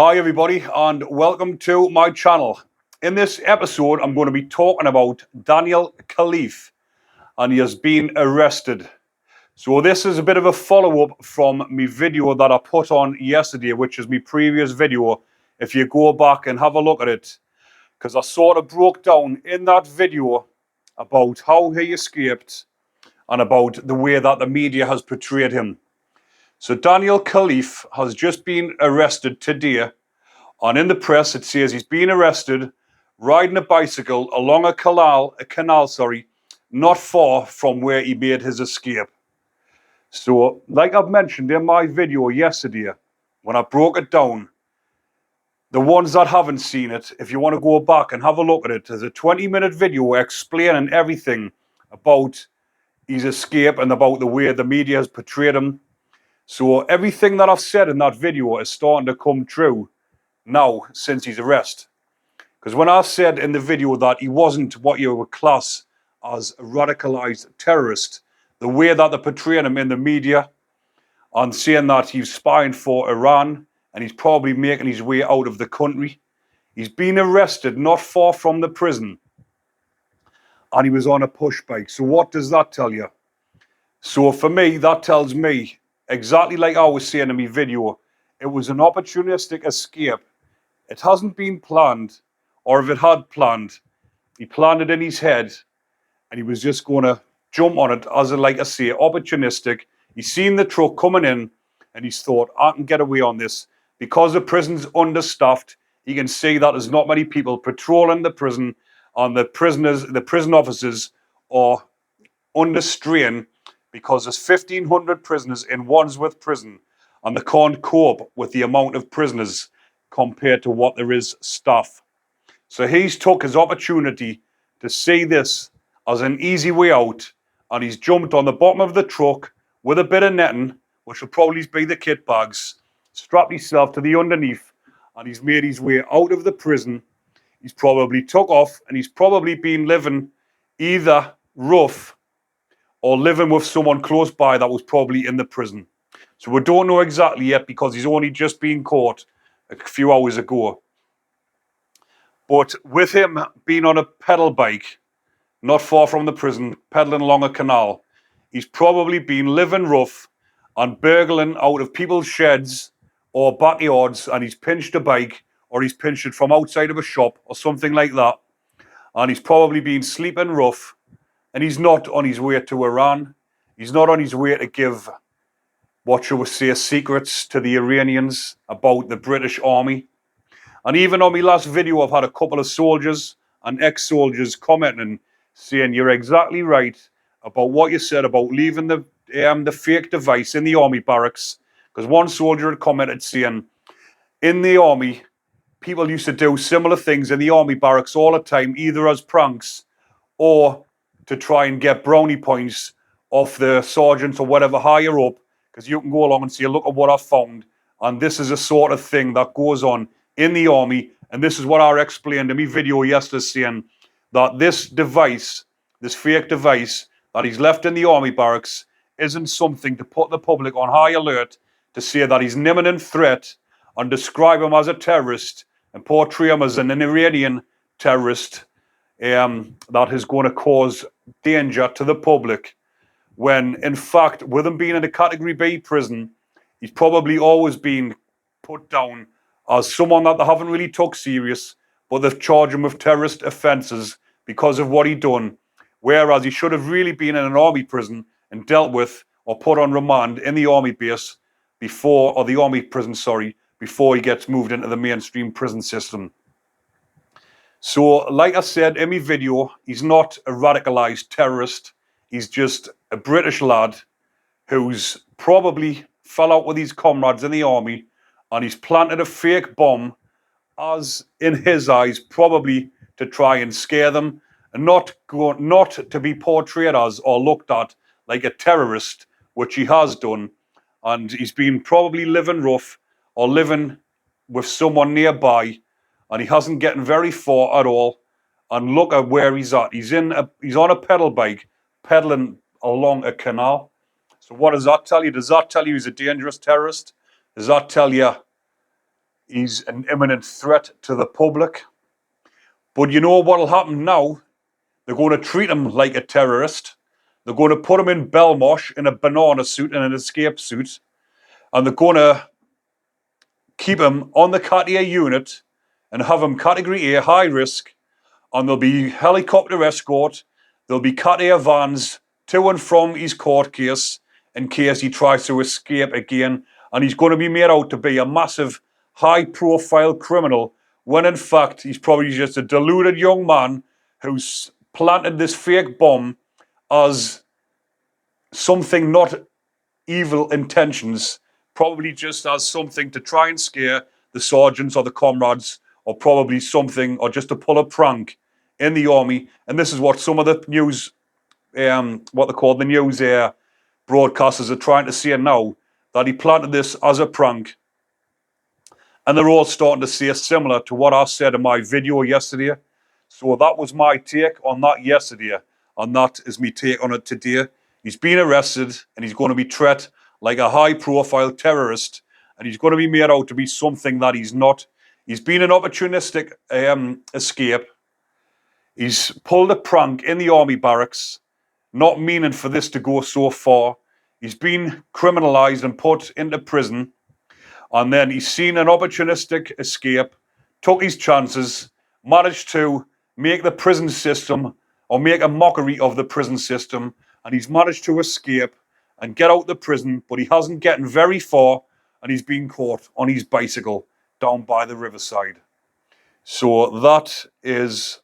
Hi everybody and welcome to my channel. In this episode I'm going to be talking about Daniel Khalife, and he has been arrested. So this is a bit of a follow-up from my video that I put on yesterday, which is my previous video. If you go back and have a look at it, because I sort of broke down in that video about how he escaped and about the way that the media has portrayed him. So Daniel Khalife has just been arrested today. And in the press, it says he's been arrested riding a bicycle along a canal, not far from where he made his escape. So, like I've mentioned in my video yesterday, when I broke it down, the ones that haven't seen it, if you want to go back and have a look at it, there's a 20-minute video explaining everything about his escape and about the way the media has portrayed him. So everything that I've said in that video is starting to come true now since his arrest. Because when I said in the video that he wasn't what you would class as a radicalized terrorist, the way that they portrayed him in the media and saying that he's spying for Iran and he's probably making his way out of the country, he's been arrested not far from the prison and he was on a push bike. So what does that tell you? So for me, that tells me, exactly like I was saying in my video, it was an opportunistic escape. It hasn't been planned, or if it had planned, he planned it in his head and he was just going to jump on it, as like I say, opportunistic. He's seen the truck coming in and he's thought, I can get away on this. Because the prison's understaffed, he can see that there's not many people patrolling the prison and the prison officers are under strain because there's 1,500 prisoners in Wandsworth prison and they can't cope with the amount of prisoners compared to what there is staff. So he's took his opportunity to see this as an easy way out, and he's jumped on the bottom of the truck with a bit of netting, which will probably be the kit bags, strapped himself to the underneath, and he's made his way out of the prison. He's probably took off, and he's probably been living either rough or living with someone close by that was probably in the prison. So we don't know exactly yet because he's only just been caught a few hours ago. But with him being on a pedal bike, not far from the prison, pedaling along a canal, he's probably been living rough and burgling out of people's sheds or backyards, and he's pinched a bike or he's pinched it from outside of a shop or something like that. And he's probably been sleeping rough, and he's not on his way to Iran. He's not on his way to give, what shall we say, secrets to the Iranians about the British Army. And even on my last video, I've had a couple of soldiers and ex-soldiers commenting, saying you're exactly right about what you said about leaving the fake device in the army barracks. Because one soldier had commented saying, in the army, people used to do similar things in the army barracks all the time, either as pranks or to try and get brownie points off the sergeants or whatever higher up, because you can go along and say, look at what I found. And this is a sort of thing that goes on in the army. And this is what I explained in my video yesterday, saying that this device, this fake device that he's left in the army barracks, isn't something to put the public on high alert, to say that he's an imminent threat and describe him as a terrorist and portray him as an Iranian terrorist that is going to cause danger to the public, when in fact, with him being in a Category B prison, he's probably always been put down as someone that they haven't really took serious, but they've charged him with terrorist offences because of what he done, whereas he should have really been in an army prison and dealt with or put on remand in the army base before, or the army prison, before he gets moved into the mainstream prison system. So, like I said in my video, he's not a radicalised terrorist. He's just a British lad who's probably fell out with his comrades in the army, and he's planted a fake bomb, as in his eyes, probably to try and scare them, and not to be portrayed as or looked at like a terrorist, which he has done. And he's been probably living rough or living with someone nearby, and he hasn't gotten very far at all. And look at where he's at. He's on a pedal bike, pedaling along a canal. So what does that tell you? Does that tell you he's a dangerous terrorist? Does that tell you He's an imminent threat to the public. But you know what'll happen now? They're going to treat him like a terrorist. They're going to put him in Belmarsh in a banana suit and an escape suit. And they're going to keep him on the Cat A unit and have him Category A, high risk. And there'll be helicopter escort. There'll be Cat A vans to and from his court case in case he tries to escape again. And he's going to be made out to be a massive, high-profile criminal when in fact he's probably just a deluded young man who's planted this fake bomb as something not evil intentions, probably just as something to try and scare the sergeants or the comrades, or probably something, or just to pull a prank in the army. And this is what some of the news, what they call the news broadcasters are trying to say now, that he planted this as a prank. And they're all starting to say similar to what I said in my video yesterday. So that was my take on that yesterday, and that is my take on it today. He's been arrested, and he's going to be treated like a high-profile terrorist, and he's going to be made out to be something that he's not. He's been an opportunistic escape. He's pulled a prank in the army barracks, not meaning for this to go so far. He's been criminalised and put into prison, and then he's seen an opportunistic escape, took his chances, managed to make the prison system, or make a mockery of the prison system, and he's managed to escape and get out the prison, but he hasn't gotten very far, and he's been caught on his bicycle down by the riverside. So that is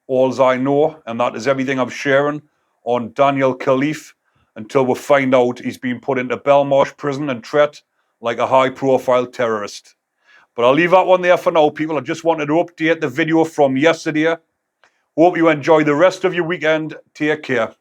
all I know, and that is everything I'm sharing on Daniel Khalife until we find out he's been put into Belmarsh prison and treated like a high-profile terrorist. But I'll leave that one there for now, people. I just wanted to update the video from yesterday. Hope you enjoy the rest of your weekend. Take care.